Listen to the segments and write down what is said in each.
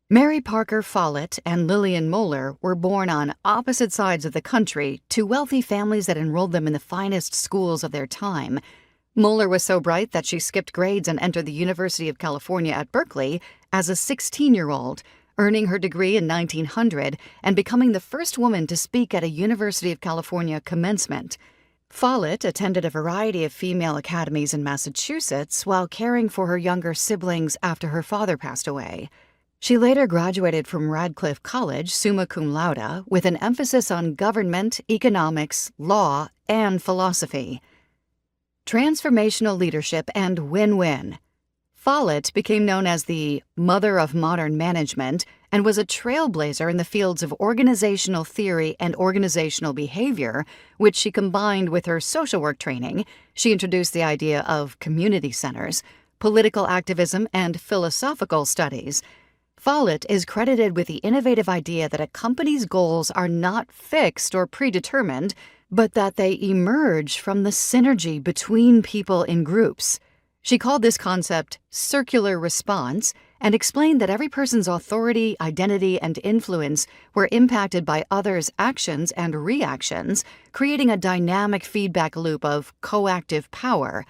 Mary Parker Follett and Lillian Moeller were born on opposite sides of the country to wealthy families that enrolled them in the finest schools of their time. Moeller was so bright that she skipped grades and entered the University of California at Berkeley as a 16-year-old, earning her degree in 1900 and becoming the first woman to speak at a University of California commencement. Follett attended a variety of female academies in Massachusetts while caring for her younger siblings after her father passed away. She later graduated from Radcliffe College summa cum laude with an emphasis on government, economics, law, and philosophy. Transformational leadership and win-win. Follett became known as the mother of modern management and was a trailblazer in the fields of organizational theory and organizational behavior, which she combined with her social work training. She introduced the idea of community centers, political activism, and philosophical studies. Follett is credited with the innovative idea that a company's goals are not fixed or predetermined, but that they emerge from the synergy between people in groups. She called this concept circular response and explained that every person's authority, identity, and influence were impacted by others' actions and reactions, creating a dynamic feedback loop of coactive power.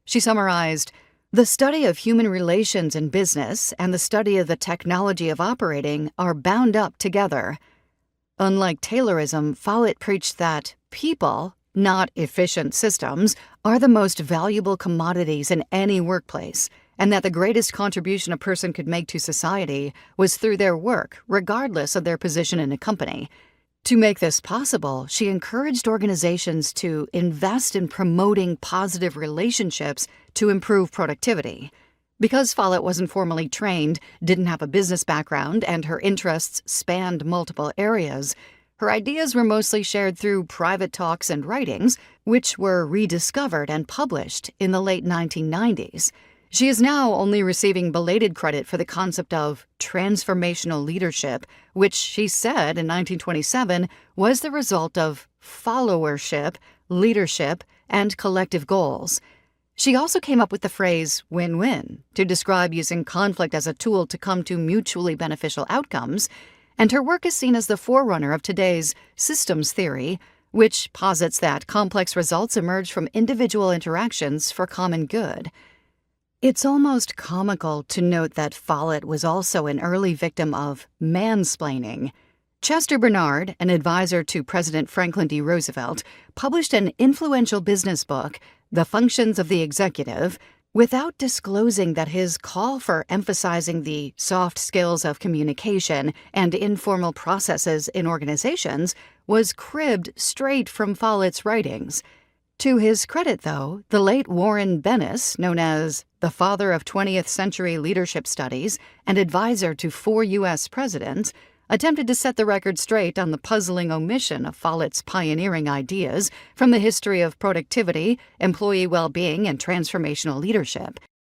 She summarized, "The study of human relations in business and the study of the technology of operating are bound up together." Unlike Taylorism, Follett preached that people, not efficient systems, are the most valuable commodities in any workplace, and that the greatest contribution a person could make to society was through their work, regardless of their position in a company. To make this possible, she encouraged organizations to invest in promoting positive relationships to improve productivity. Because Follett wasn't formally trained, didn't have a business background, and her interests spanned multiple areas, her ideas were mostly shared through private talks and writings, which were rediscovered and published in the late 1990s. She is now only receiving belated credit for the concept of transformational leadership, which she said in 1927 was the result of followership, leadership, and collective goals. She also came up with the phrase win-win to describe using conflict as a tool to come to mutually beneficial outcomes, and her work is seen as the forerunner of today's systems theory, which posits that complex results emerge from individual interactions for common good. It's almost comical to note that Follett was also an early victim of mansplaining. Chester Bernard, an advisor to President Franklin D. Roosevelt, published an influential business book, The Functions of the Executive, without disclosing that his call for emphasizing the soft skills of communication and informal processes in organizations was cribbed straight from Follett's writings. To his credit, though, the late Warren Bennis, known as the father of 20th century leadership studies and advisor to 4 U.S. presidents, attempted to set the record straight on the puzzling omission of Follett's pioneering ideas from the history of productivity, employee well-being, and transformational leadership.